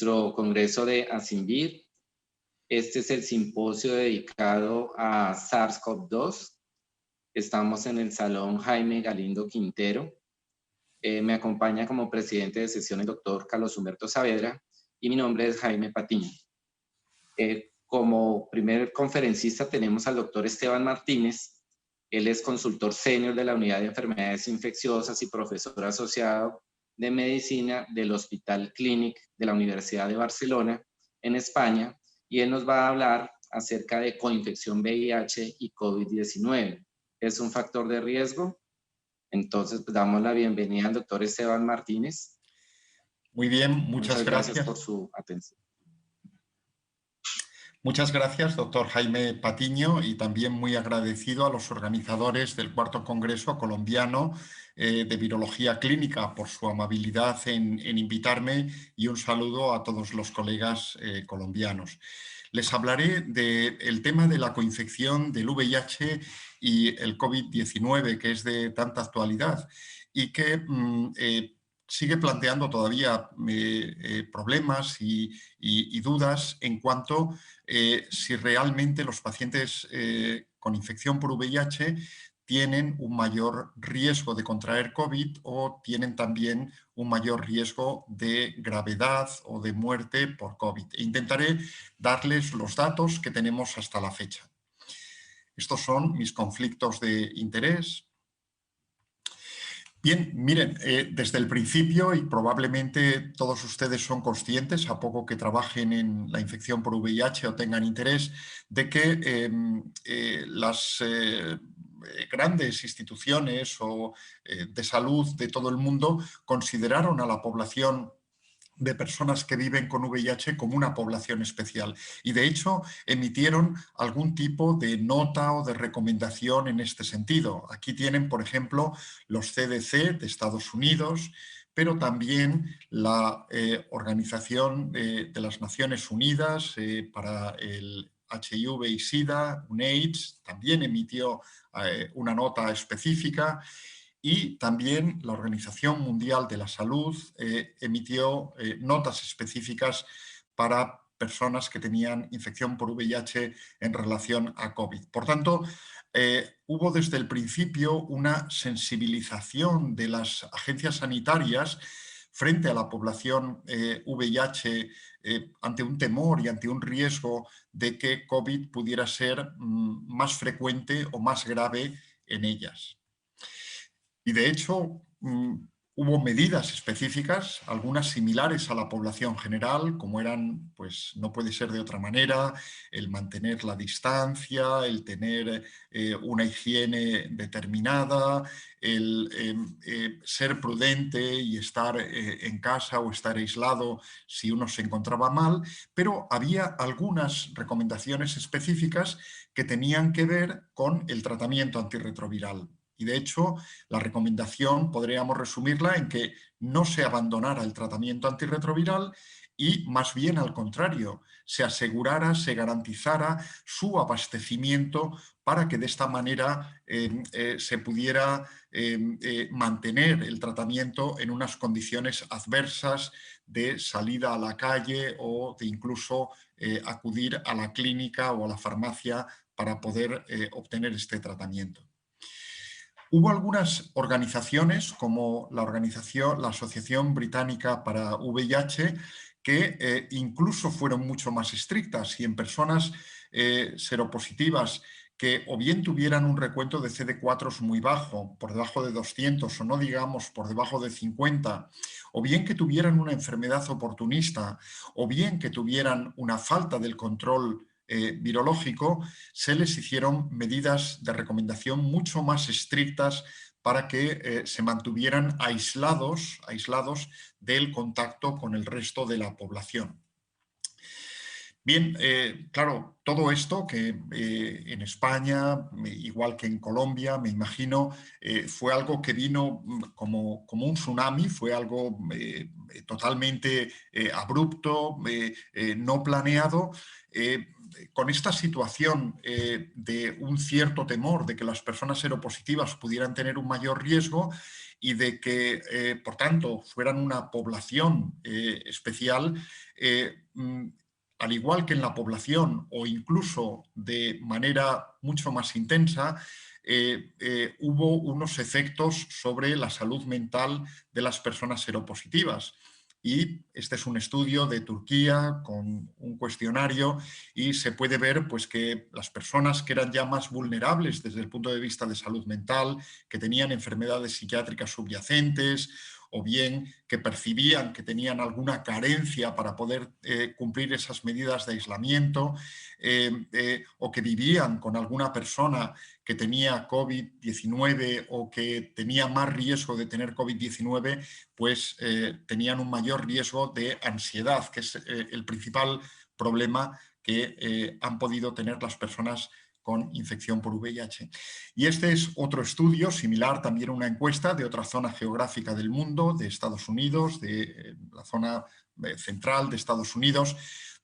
nuestro congreso de ASINVIR. Este es el simposio dedicado a SARS-CoV-2. Estamos en el Salón Jaime Galindo Quintero. Me acompaña como presidente de sesión el doctor Carlos Humberto Saavedra y mi nombre es Jaime Patiño. Como primer conferencista tenemos al doctor Esteban Martínez. Él es consultor senior de la Unidad de Enfermedades Infecciosas y profesor asociado de Medicina del Hospital Clínic de la Universidad de Barcelona, en España, y él nos va a hablar acerca de coinfección VIH y COVID-19. ¿Es un factor de riesgo? Entonces, pues, damos la bienvenida al doctor Esteban Martínez. Muy bien, muchas gracias por su atención. Muchas gracias, doctor Jaime Patiño, y también muy agradecido a los organizadores del cuarto Congreso Colombiano de Virología Clínica por su amabilidad en invitarme, y un saludo a todos los colegas colombianos. Les hablaré del tema de la coinfección del VIH y el COVID-19, que es de tanta actualidad y que sigue planteando todavía problemas y dudas en cuanto si realmente los pacientes con infección por VIH tienen un mayor riesgo de contraer COVID o tienen también un mayor riesgo de gravedad o de muerte por COVID. Intentaré darles los datos que tenemos hasta la fecha. Estos son mis conflictos de interés. Bien, miren, desde el principio, y probablemente todos ustedes son conscientes, a poco que trabajen en la infección por VIH o tengan interés, de que las grandes instituciones de salud de todo el mundo consideraron a la población de personas que viven con VIH como una población especial, y de hecho emitieron algún tipo de nota o de recomendación en este sentido. Aquí tienen, por ejemplo, los CDC de Estados Unidos, pero también la Organización de las Naciones Unidas para el HIV y SIDA, UNAIDS, también emitió una nota específica. Y también la Organización Mundial de la Salud emitió notas específicas para personas que tenían infección por VIH en relación a COVID. Por tanto, hubo desde el principio una sensibilización de las agencias sanitarias frente a la población VIH ante un temor y ante un riesgo de que COVID pudiera ser más frecuente o más grave en ellas. Y de hecho, hubo medidas específicas, algunas similares a la población general, como eran, pues no puede ser de otra manera, el mantener la distancia, el tener una higiene determinada, el ser prudente y estar en casa o estar aislado si uno se encontraba mal, pero había algunas recomendaciones específicas que tenían que ver con el tratamiento antirretroviral. Y de hecho, la recomendación podríamos resumirla en que no se abandonara el tratamiento antirretroviral y más bien al contrario, se asegurara, se garantizara su abastecimiento para que de esta manera se pudiera mantener el tratamiento en unas condiciones adversas de salida a la calle o de incluso acudir a la clínica o a la farmacia para poder obtener este tratamiento. Hubo algunas organizaciones, como la Asociación Británica para VIH, que incluso fueron mucho más estrictas, y en personas seropositivas que o bien tuvieran un recuento de CD4 muy bajo, por debajo de 200 o no digamos por debajo de 50, o bien que tuvieran una enfermedad oportunista, o bien que tuvieran una falta del control virológico, se les hicieron medidas de recomendación mucho más estrictas para que se mantuvieran aislados del contacto con el resto de la población. Bien, claro, todo esto que en España, igual que en Colombia, me imagino, fue algo que vino como un tsunami, fue algo totalmente abrupto, no planeado. Eh, con esta situación de un cierto temor de que las personas seropositivas pudieran tener un mayor riesgo y de que, por tanto, fueran una población especial, al igual que en la población o incluso de manera mucho más intensa, hubo unos efectos sobre la salud mental de las personas seropositivas. Y este es un estudio de Turquía con un cuestionario y se puede ver pues, que las personas que eran ya más vulnerables desde el punto de vista de salud mental, que tenían enfermedades psiquiátricas subyacentes o bien que percibían que tenían alguna carencia para poder cumplir esas medidas de aislamiento, o que vivían con alguna persona que tenía COVID-19 o que tenía más riesgo de tener COVID-19, pues tenían un mayor riesgo de ansiedad, que es el principal problema que han podido tener las personas con infección por VIH. Y este es otro estudio similar, también una encuesta de otra zona geográfica del mundo, de Estados Unidos, de la zona central de Estados Unidos,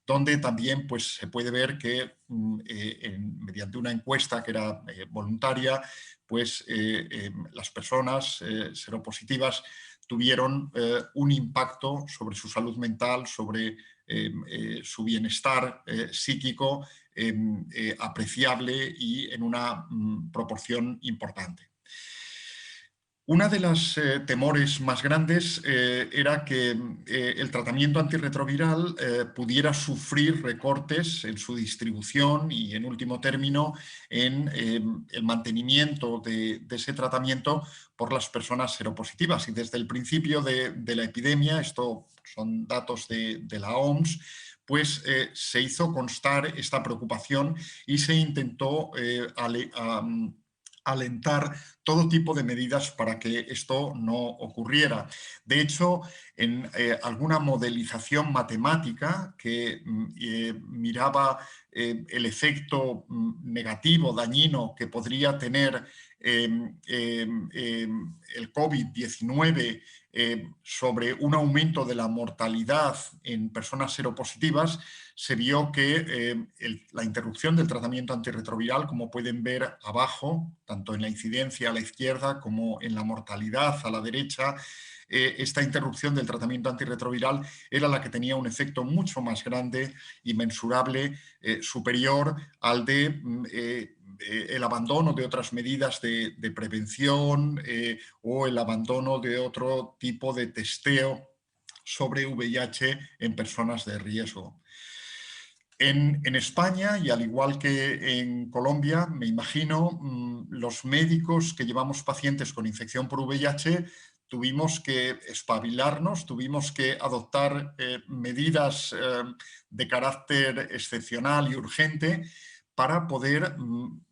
donde también pues, se puede ver que mediante una encuesta que era voluntaria, pues las personas seropositivas tuvieron un impacto sobre su salud mental, sobre su bienestar psíquico apreciable y en una proporción importante. Una de los temores más grandes era que el tratamiento antirretroviral pudiera sufrir recortes en su distribución y, en último término, en el mantenimiento de ese tratamiento por las personas seropositivas. Y desde el principio de la epidemia, esto son datos de la OMS, pues se hizo constar esta preocupación y se intentó alentar todo tipo de medidas para que esto no ocurriera. De hecho, en alguna modelización matemática que miraba el efecto negativo, dañino que podría tener el COVID-19 sobre un aumento de la mortalidad en personas seropositivas, se vio que la interrupción del tratamiento antirretroviral, como pueden ver abajo, tanto en la incidencia a la izquierda como en la mortalidad a la derecha, esta interrupción del tratamiento antirretroviral era la que tenía un efecto mucho más grande y mensurable, superior al de el abandono de otras medidas de prevención o el abandono de otro tipo de testeo sobre VIH en personas de riesgo. En España, y al igual que en Colombia, me imagino, los médicos que llevamos pacientes con infección por VIH tuvimos que espabilarnos, tuvimos que adoptar medidas de carácter excepcional y urgente para poder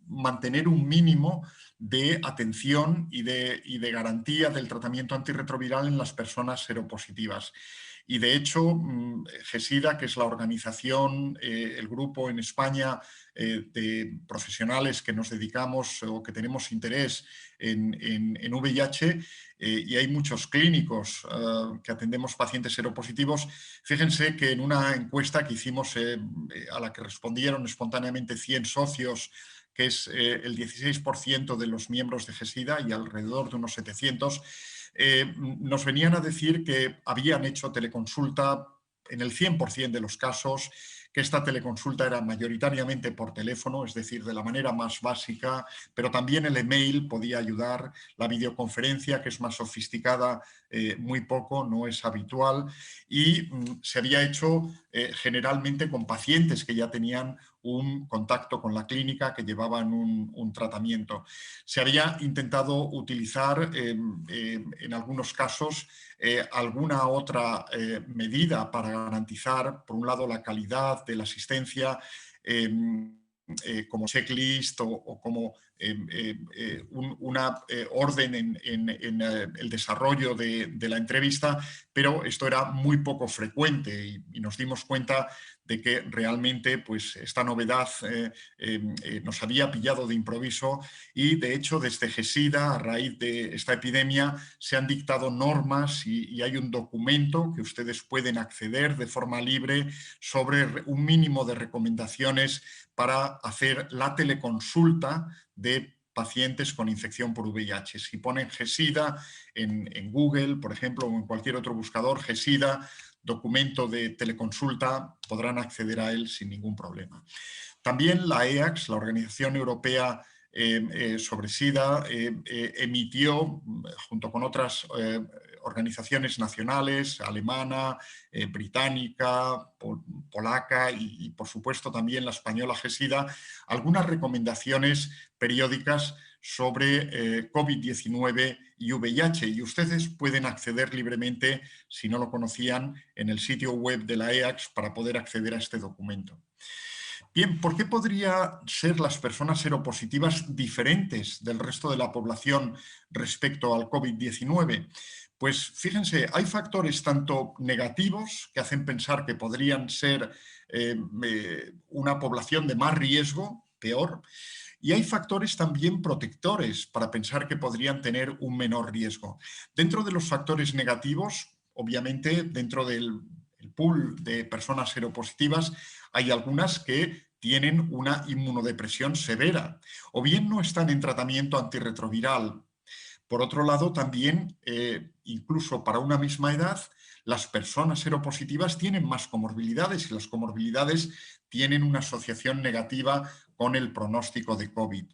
mantener un mínimo de atención y de garantía del tratamiento antirretroviral en las personas seropositivas. Y de hecho, GESIDA, que es la organización, el grupo en España de profesionales que nos dedicamos o que tenemos interés en VIH, y hay muchos clínicos que atendemos pacientes seropositivos, fíjense que en una encuesta que hicimos a la que respondieron espontáneamente 100 socios, que es el 16% de los miembros de GESIDA y alrededor de unos 700, nos venían a decir que habían hecho teleconsulta en el 100% de los casos, que esta teleconsulta era mayoritariamente por teléfono, es decir, de la manera más básica, pero también el email podía ayudar, la videoconferencia, que es más sofisticada, muy poco, no es habitual, y se había hecho generalmente con pacientes que ya tenían un contacto con la clínica, que llevaban un tratamiento. Se había intentado utilizar en algunos casos alguna otra medida para garantizar, por un lado, la calidad de la asistencia, como checklist o como una orden en el desarrollo de la entrevista, pero esto era muy poco frecuente y nos dimos cuenta de que realmente pues, esta novedad nos había pillado de improviso y de hecho desde GESIDA, a raíz de esta epidemia, se han dictado normas y hay un documento que ustedes pueden acceder de forma libre sobre un mínimo de recomendaciones para hacer la teleconsulta de pacientes con infección por VIH. Si ponen GESIDA en Google, por ejemplo, o en cualquier otro buscador, GESIDA, documento de teleconsulta, podrán acceder a él sin ningún problema. También la EACS, la Organización Europea sobre SIDA, emitió, junto con otras organizaciones nacionales, alemana, británica, polaca y, por supuesto, también la española GESIDA, algunas recomendaciones periódicas sobre COVID-19 y VIH. Y ustedes pueden acceder libremente, si no lo conocían, en el sitio web de la EACS para poder acceder a este documento. Bien, ¿por qué podrían ser las personas seropositivas diferentes del resto de la población respecto al COVID-19? Pues fíjense, hay factores tanto negativos que hacen pensar que podrían ser una población de más riesgo, peor, y hay factores también protectores para pensar que podrían tener un menor riesgo. Dentro de los factores negativos, obviamente, dentro del pool de personas seropositivas, hay algunas que tienen una inmunodepresión severa o bien no están en tratamiento antirretroviral. Por otro lado, también, incluso para una misma edad, las personas seropositivas tienen más comorbilidades y las comorbilidades tienen una asociación negativa con el pronóstico de COVID.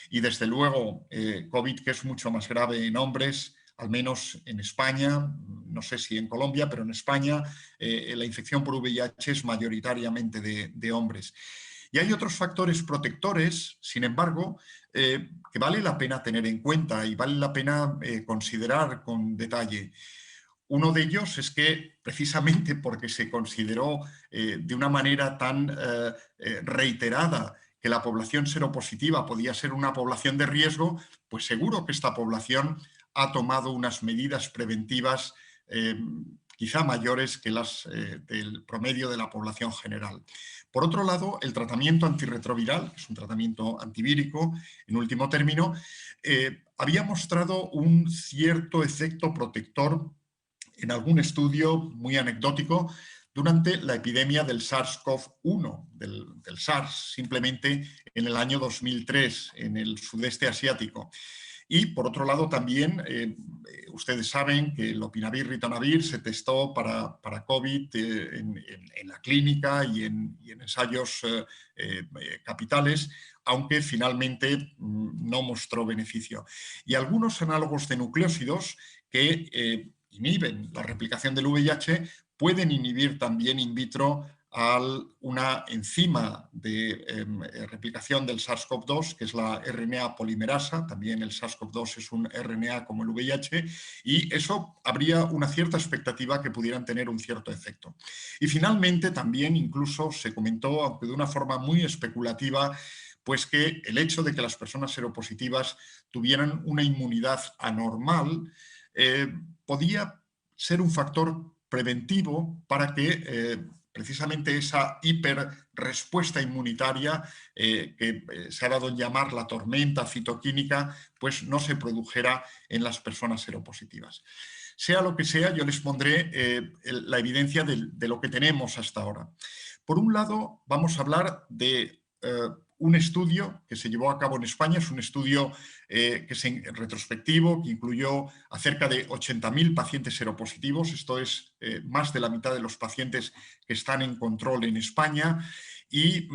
Y desde luego, COVID, que es mucho más grave en hombres, al menos en España, no sé si en Colombia, pero en España la infección por VIH es mayoritariamente de hombres. Y hay otros factores protectores, sin embargo, que vale la pena tener en cuenta y vale la pena considerar con detalle. Uno de ellos es que, precisamente porque se consideró de una manera tan reiterada que la población seropositiva podía ser una población de riesgo, pues seguro que esta población ha tomado unas medidas preventivas quizá mayores que las del promedio de la población general. Por otro lado, el tratamiento antirretroviral, que es un tratamiento antivírico, en último término, había mostrado un cierto efecto protector en algún estudio muy anecdótico durante la epidemia del SARS-CoV-1, del SARS, simplemente en el año 2003, en el sudeste asiático. Y, por otro lado, también ustedes saben que el lopinavir-ritonavir se testó para COVID en la clínica y en ensayos capitales, aunque finalmente no mostró beneficio. Y algunos análogos de nucleósidos que inhiben la replicación del VIH pueden inhibir también in vitro a una enzima de replicación del SARS-CoV-2, que es la RNA polimerasa. También el SARS-CoV-2 es un RNA como el VIH, y eso habría una cierta expectativa que pudieran tener un cierto efecto. Y finalmente también incluso se comentó, aunque de una forma muy especulativa, pues que el hecho de que las personas seropositivas tuvieran una inmunidad anormal podía ser un factor preventivo para que precisamente esa hiperrespuesta inmunitaria que se ha dado en llamar la tormenta citoquímica, pues no se produjera en las personas seropositivas. Sea lo que sea, yo les pondré la evidencia de lo que tenemos hasta ahora. Por un lado, vamos a hablar de un estudio que se llevó a cabo en España, es un estudio que es retrospectivo, que incluyó a cerca de 80.000 pacientes seropositivos, esto es más de la mitad de los pacientes que están en control en España, y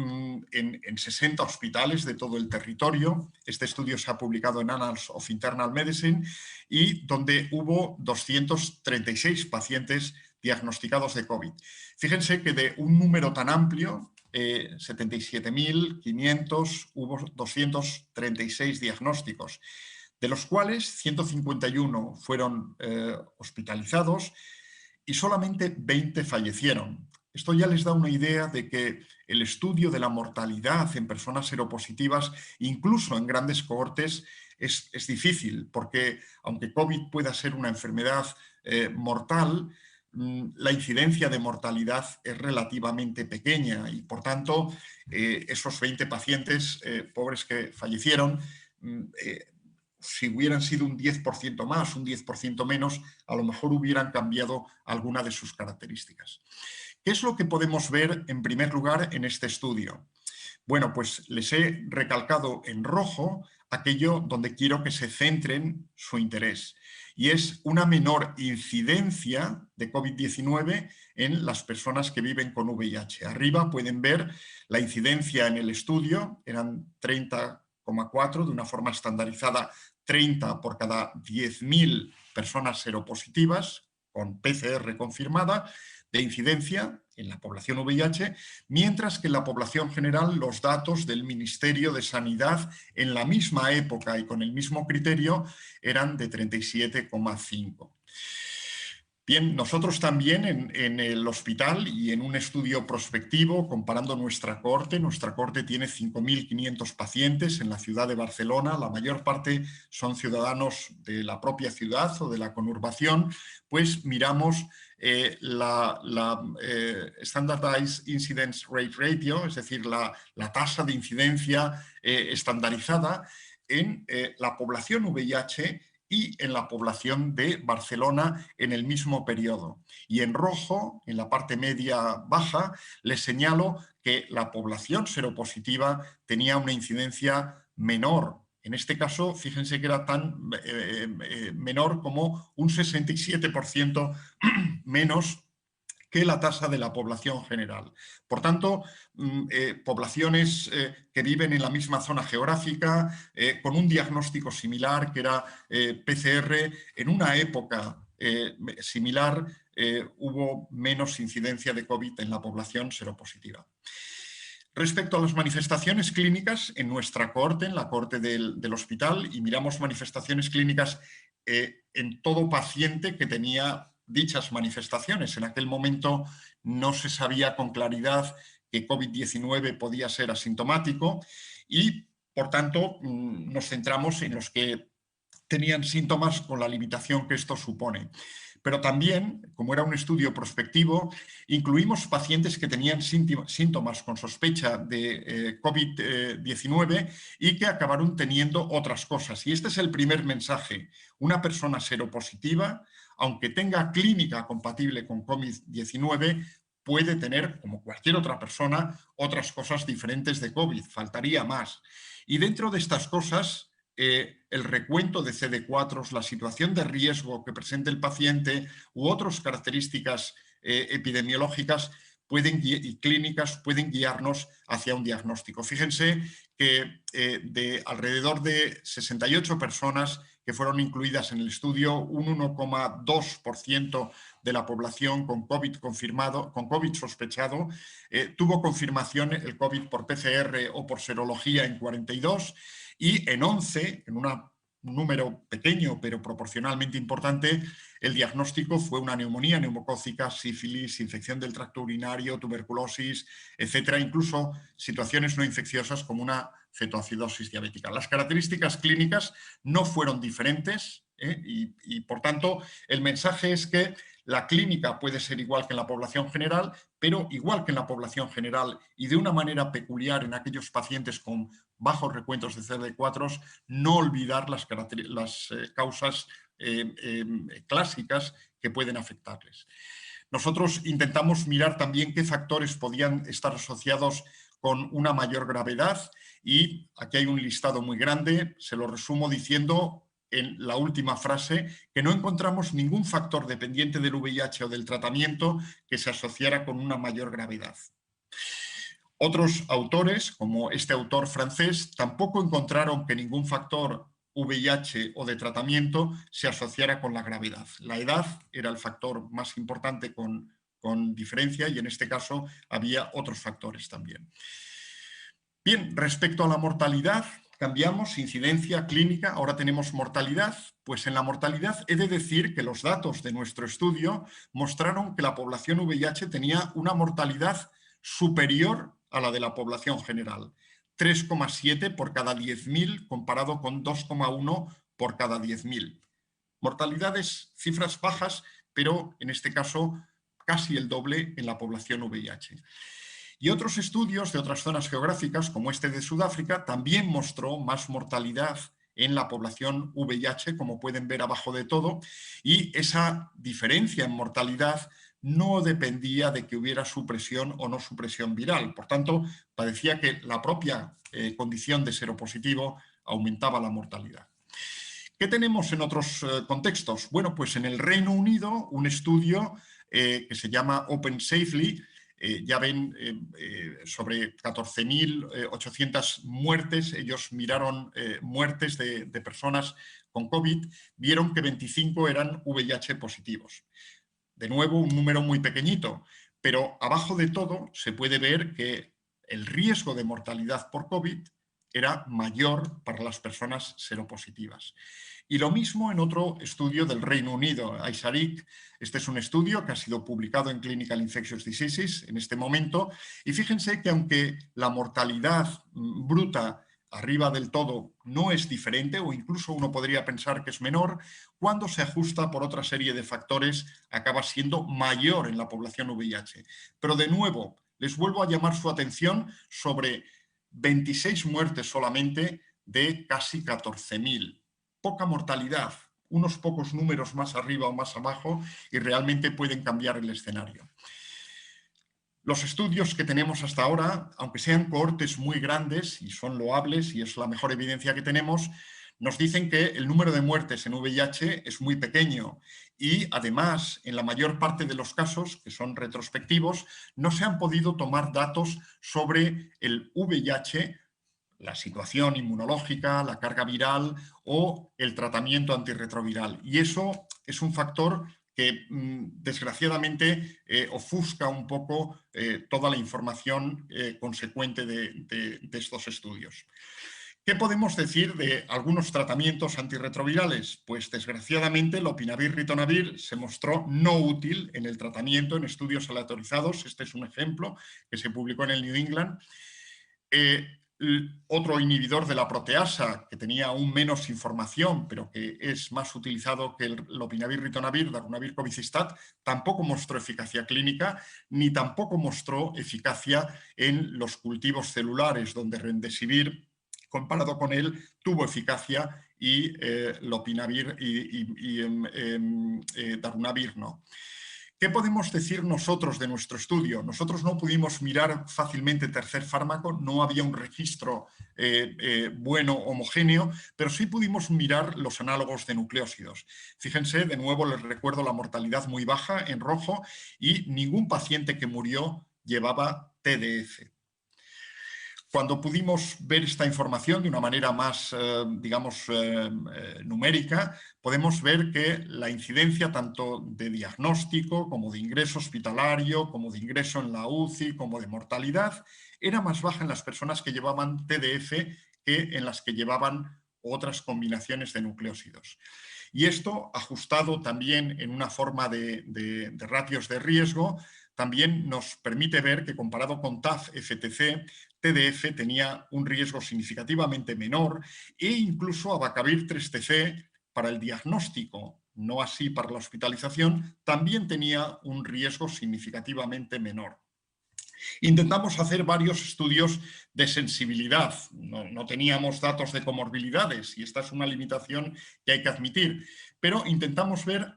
en 60 hospitales de todo el territorio. Este estudio se ha publicado en Annals of Internal Medicine y donde hubo 236 pacientes diagnosticados de COVID. Fíjense que de un número tan amplio, 77.500, hubo 236 diagnósticos, de los cuales 151 fueron hospitalizados y solamente 20 fallecieron. Esto ya les da una idea de que el estudio de la mortalidad en personas seropositivas, incluso en grandes cohortes, es difícil, porque aunque COVID pueda ser una enfermedad mortal, la incidencia de mortalidad es relativamente pequeña y, por tanto, esos 20 pacientes pobres que fallecieron, si hubieran sido un 10% más, un 10% menos, a lo mejor hubieran cambiado alguna de sus características. ¿Qué es lo que podemos ver en primer lugar en este estudio? Bueno, pues les he recalcado en rojo aquello donde quiero que se centren su interés, y es una menor incidencia de COVID-19 en las personas que viven con VIH. Arriba pueden ver la incidencia en el estudio, eran 30,4, de una forma estandarizada 30 por cada 10.000 personas seropositivas con PCR confirmada de incidencia en la población VIH, mientras que en la población general los datos del Ministerio de Sanidad en la misma época y con el mismo criterio eran de 37,5. Bien, nosotros también en el hospital y en un estudio prospectivo comparando nuestra cohorte tiene 5.500 pacientes en la ciudad de Barcelona, la mayor parte son ciudadanos de la propia ciudad o de la conurbación, pues miramos la Standardized Incidence Rate Ratio, es decir, la tasa de incidencia estandarizada en la población VIH y en la población de Barcelona en el mismo periodo. Y en rojo, en la parte media baja, les señalo que la población seropositiva tenía una incidencia menor. En este caso, fíjense que era tan menor como un 67% menos que la tasa de la población general. Por tanto, poblaciones que viven en la misma zona geográfica, con un diagnóstico similar, que era PCR, en una época similar hubo menos incidencia de COVID en la población seropositiva. Respecto a las manifestaciones clínicas, en nuestra cohorte, en la cohorte del hospital, y miramos manifestaciones clínicas en todo paciente que tenía dichas manifestaciones. En aquel momento no se sabía con claridad que COVID-19 podía ser asintomático y, por tanto, nos centramos en los que tenían síntomas con la limitación que esto supone. Pero también, como era un estudio prospectivo, incluimos pacientes que tenían síntomas con sospecha de COVID-19 y que acabaron teniendo otras cosas. Y este es el primer mensaje. Una persona seropositiva, aunque tenga clínica compatible con COVID-19, puede tener, como cualquier otra persona, otras cosas diferentes de COVID. Faltaría más. Y dentro de estas cosas, el recuento de CD4, la situación de riesgo que presenta el paciente u otras características epidemiológicas y clínicas pueden guiarnos hacia un diagnóstico. Fíjense que de alrededor de 68 personas que fueron incluidas en el estudio, un 1,2% de la población con COVID confirmado, con COVID sospechado, tuvo confirmación el COVID por PCR o por serología en 42, y en 11, en un número pequeño pero proporcionalmente importante, el diagnóstico fue una neumonía neumocócica, sífilis, infección del tracto urinario, tuberculosis, etcétera, incluso situaciones no infecciosas como una cetoacidosis diabética. Las características clínicas no fueron diferentes y, por tanto, el mensaje es que la clínica puede ser igual que en la población general, pero igual que en la población general y de una manera peculiar en aquellos pacientes con bajos recuentos de CD4, no olvidar las causas clásicas que pueden afectarles. Nosotros intentamos mirar también qué factores podían estar asociados con una mayor gravedad y aquí hay un listado muy grande, se lo resumo diciendo en la última frase que no encontramos ningún factor dependiente del VIH o del tratamiento que se asociara con una mayor gravedad. Otros autores, como este autor francés, tampoco encontraron que ningún factor VIH o de tratamiento se asociara con la gravedad. La edad era el factor más importante con diferencia y en este caso había otros factores también. Bien, respecto a la mortalidad, cambiamos incidencia clínica, ahora tenemos mortalidad. Pues en la mortalidad he de decir que los datos de nuestro estudio mostraron que la población VIH tenía una mortalidad superior a la de la población general. 3,7 por cada 10.000 comparado con 2,1 por cada 10.000. Mortalidades, cifras bajas, pero en este caso casi el doble en la población VIH. Y otros estudios de otras zonas geográficas, como este de Sudáfrica, también mostró más mortalidad en la población VIH, como pueden ver abajo de todo, y esa diferencia en mortalidad no dependía de que hubiera supresión o no supresión viral. Por tanto, parecía que la propia condición de seropositivo aumentaba la mortalidad. ¿Qué tenemos en otros contextos? Bueno, pues en el Reino Unido, un estudio que se llama Open Safely, ya ven, sobre 14.800 muertes, ellos miraron muertes de personas con COVID, vieron que 25 eran VIH positivos. De nuevo, un número muy pequeñito, pero abajo de todo se puede ver que el riesgo de mortalidad por COVID era mayor para las personas seropositivas. Y lo mismo en otro estudio del Reino Unido, ISARIC. Este es un estudio que ha sido publicado en Clinical Infectious Diseases en este momento. Y fíjense que aunque la mortalidad bruta arriba del todo no es diferente, o incluso uno podría pensar que es menor, cuando se ajusta por otra serie de factores acaba siendo mayor en la población VIH. Pero de nuevo, les vuelvo a llamar su atención sobre 26 muertes solamente de casi 14.000. Poca mortalidad, unos pocos números más arriba o más abajo y realmente pueden cambiar el escenario. Los estudios que tenemos hasta ahora, aunque sean cohortes muy grandes y son loables y es la mejor evidencia que tenemos, nos dicen que el número de muertes en VIH es muy pequeño y además en la mayor parte de los casos, que son retrospectivos, no se han podido tomar datos sobre el VIH, la situación inmunológica, la carga viral o el tratamiento antirretroviral. Y eso es un factor que desgraciadamente ofusca un poco toda la información consecuente de estos estudios. ¿Qué podemos decir de algunos tratamientos antirretrovirales? Pues desgraciadamente el lopinavir-ritonavir se mostró no útil en el tratamiento en estudios aleatorizados. Este es un ejemplo que se publicó en el New England. Otro inhibidor de la proteasa, que tenía aún menos información, pero que es más utilizado que el lopinavir-ritonavir, darunavir-cobicistat, tampoco mostró eficacia clínica, ni tampoco mostró eficacia en los cultivos celulares, donde remdesivir, comparado con él, tuvo eficacia y lopinavir y darunavir no. ¿Qué podemos decir nosotros de nuestro estudio? Nosotros no pudimos mirar fácilmente tercer fármaco, no había un registro bueno, homogéneo, pero sí pudimos mirar los análogos de nucleósidos. Fíjense, de nuevo les recuerdo la mortalidad muy baja en rojo y ningún paciente que murió llevaba TDF. Cuando pudimos ver esta información de una manera más, digamos, numérica, podemos ver que la incidencia tanto de diagnóstico como de ingreso hospitalario, como de ingreso en la UCI, como de mortalidad, era más baja en las personas que llevaban TDF que en las que llevaban otras combinaciones de nucleósidos. Y esto, ajustado también en una forma de ratios de riesgo, también nos permite ver que comparado con TAF-FTC, TDF tenía un riesgo significativamente menor e incluso abacavir 3TC para el diagnóstico, no así para la hospitalización, también tenía un riesgo significativamente menor. Intentamos hacer varios estudios de sensibilidad, no teníamos datos de comorbilidades y esta es una limitación que hay que admitir, pero intentamos ver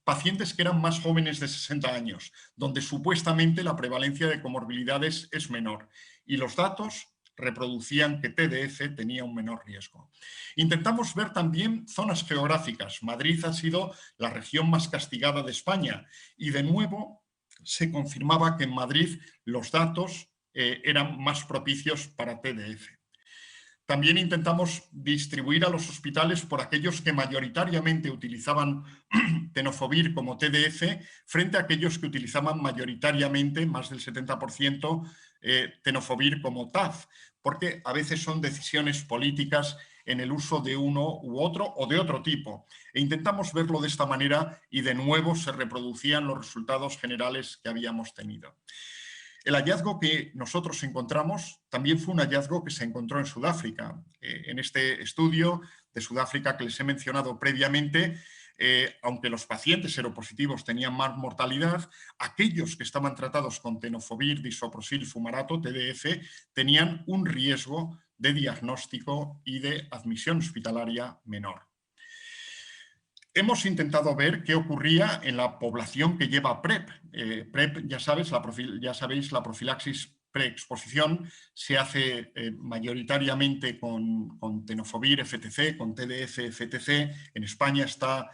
pacientes que eran más jóvenes de 60 años, donde supuestamente la prevalencia de comorbilidades es menor y los datos reproducían que TDF tenía un menor riesgo. Intentamos ver también zonas geográficas. Madrid ha sido la región más castigada de España y de nuevo se confirmaba que en Madrid los datos eran más propicios para TDF. También intentamos distribuir a los hospitales por aquellos que mayoritariamente utilizaban tenofovir como TDF frente a aquellos que utilizaban mayoritariamente, más del 70%, tenofovir como TAF, porque a veces son decisiones políticas en el uso de uno u otro o de otro tipo. E intentamos verlo de esta manera y de nuevo se reproducían los resultados generales que habíamos tenido. El hallazgo que nosotros encontramos también fue un hallazgo que se encontró en Sudáfrica. En este estudio de Sudáfrica que les he mencionado previamente, aunque los pacientes seropositivos tenían más mortalidad, aquellos que estaban tratados con tenofovir, disoprosil, fumarato, TDF, tenían un riesgo de diagnóstico y de admisión hospitalaria menor. Hemos intentado ver qué ocurría en la población que lleva PrEP. PrEP, ya sabéis, la profilaxis preexposición se hace mayoritariamente con tenofovir FTC, con TDF FTC. En España está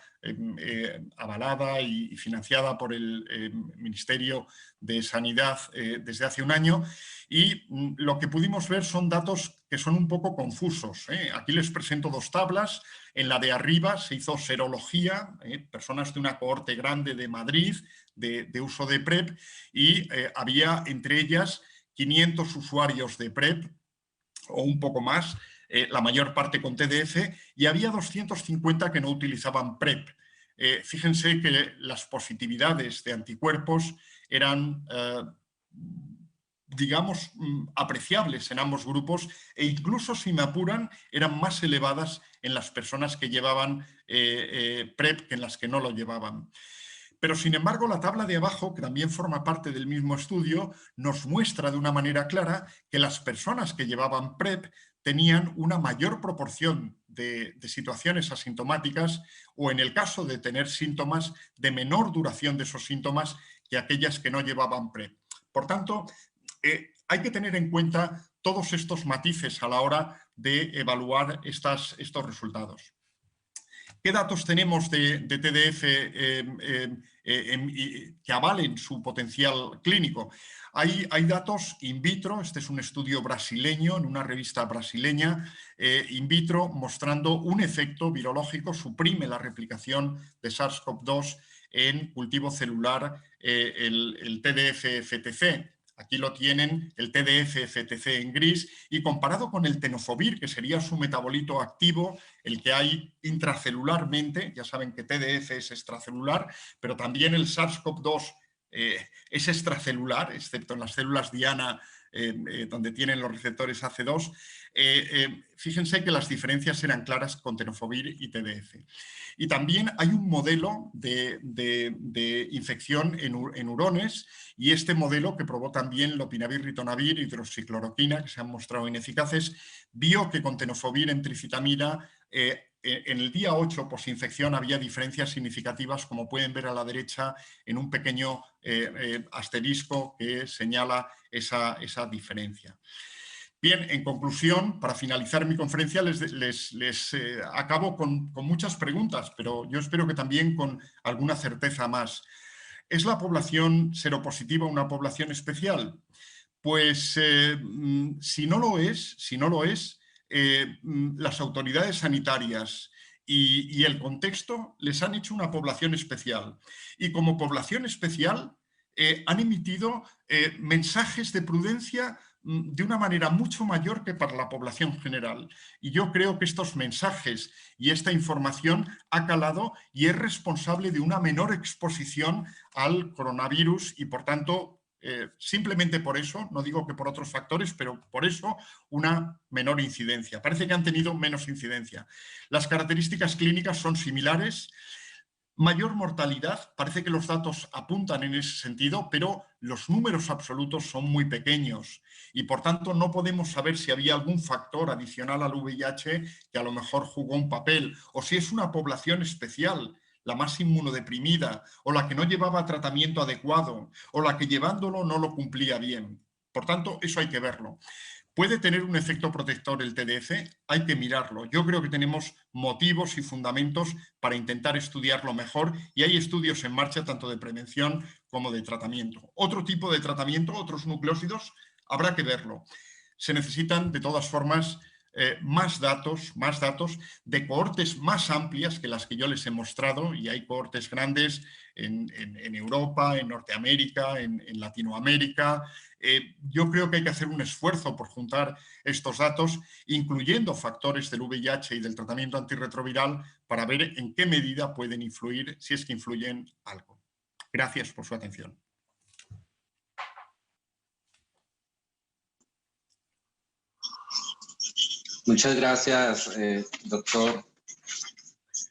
avalada y financiada por el Ministerio de Sanidad desde hace un año, y lo que pudimos ver son datos que son un poco confusos. Aquí les presento dos tablas. En la de arriba se hizo serología, personas de una cohorte grande de Madrid de uso de PrEP, y había entre ellas 500 usuarios de PrEP o un poco más, la mayor parte con TDF, y había 250 que no utilizaban PrEP. Fíjense que las positividades de anticuerpos eran, digamos, apreciables en ambos grupos, e incluso, si me apuran, eran más elevadas en las personas que llevaban PrEP que en las que no lo llevaban. Pero, sin embargo, la tabla de abajo, que también forma parte del mismo estudio, nos muestra de una manera clara que las personas que llevaban PrEP tenían una mayor proporción de situaciones asintomáticas, o en el caso de tener síntomas, de menor duración de esos síntomas que aquellas que no llevaban PrEP. Por tanto, hay que tener en cuenta todos estos matices a la hora de evaluar estos resultados. ¿Qué datos tenemos de TDF que avalen su potencial clínico? Hay datos in vitro. Este es un estudio brasileño en una revista brasileña, in vitro, mostrando un efecto virológico, suprime la replicación de SARS-CoV-2 en cultivo celular, el TDF-FTC. Aquí lo tienen, el TDF-FTC en gris, y comparado con el tenofovir, que sería su metabolito activo, el que hay intracelularmente. Ya saben que TDF es extracelular, pero también el SARS-CoV-2 es extracelular, excepto en las células diana, donde tienen los receptores AC2. Fíjense que las diferencias eran claras con tenofovir y TDF. Y también hay un modelo de infección en hurones, y este modelo, que probó también lopinavir, ritonavir, hidroxicloroquina, que se han mostrado ineficaces, vio que con tenofovir en tricitamida en el día 8 posinfección había diferencias significativas, como pueden ver a la derecha en un pequeño asterisco que señala esa diferencia. Bien, en conclusión, para finalizar mi conferencia, les acabo con muchas preguntas, pero yo espero que también con alguna certeza más. ¿Es la población seropositiva una población especial? Pues si no lo es, las autoridades sanitarias y el contexto les han hecho una población especial. Y como población especial han emitido mensajes de prudencia de una manera mucho mayor que para la población general. Y yo creo que estos mensajes y esta información ha calado y es responsable de una menor exposición al coronavirus, y por tanto, simplemente por eso, no digo que por otros factores, pero por eso una menor incidencia. Parece que han tenido menos incidencia. Las características clínicas son similares. Mayor mortalidad, parece que los datos apuntan en ese sentido, pero los números absolutos son muy pequeños, y por tanto no podemos saber si había algún factor adicional al VIH que a lo mejor jugó un papel, o si es una población especial, la más inmunodeprimida, o la que no llevaba tratamiento adecuado, o la que llevándolo no lo cumplía bien. Por tanto, eso hay que verlo. ¿Puede tener un efecto protector el TDF? Hay que mirarlo. Yo creo que tenemos motivos y fundamentos para intentar estudiarlo mejor, y hay estudios en marcha tanto de prevención como de tratamiento. Otro tipo de tratamiento, otros nucleósidos, habrá que verlo. Se necesitan, de todas formas, más datos de cohortes más amplias que las que yo les he mostrado, y hay cohortes grandes en Europa, en Norteamérica, en Latinoamérica. Yo creo que hay que hacer un esfuerzo por juntar estos datos, incluyendo factores del VIH y del tratamiento antirretroviral, para ver en qué medida pueden influir, si es que influyen algo. Gracias por su atención. Muchas gracias, doctor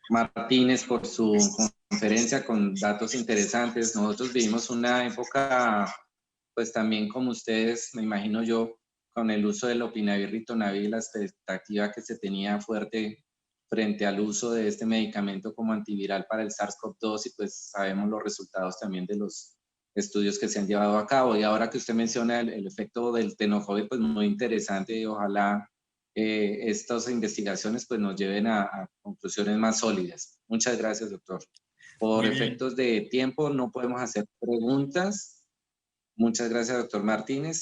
Martínez, por su conferencia con datos interesantes. Nosotros vivimos una época, pues también como ustedes, me imagino yo, con el uso del Lopinavir, Ritonavir, la expectativa que se tenía fuerte frente al uso de este medicamento como antiviral para el SARS-CoV-2, y pues sabemos los resultados también de los estudios que se han llevado a cabo. Y ahora que usted menciona el efecto del tenofovir, pues muy interesante, y ojalá estas investigaciones pues nos lleven a conclusiones más sólidas. Muchas gracias, doctor. Por Muy bien. efectos de tiempo no podemos hacer preguntas. Muchas gracias, doctor Martínez.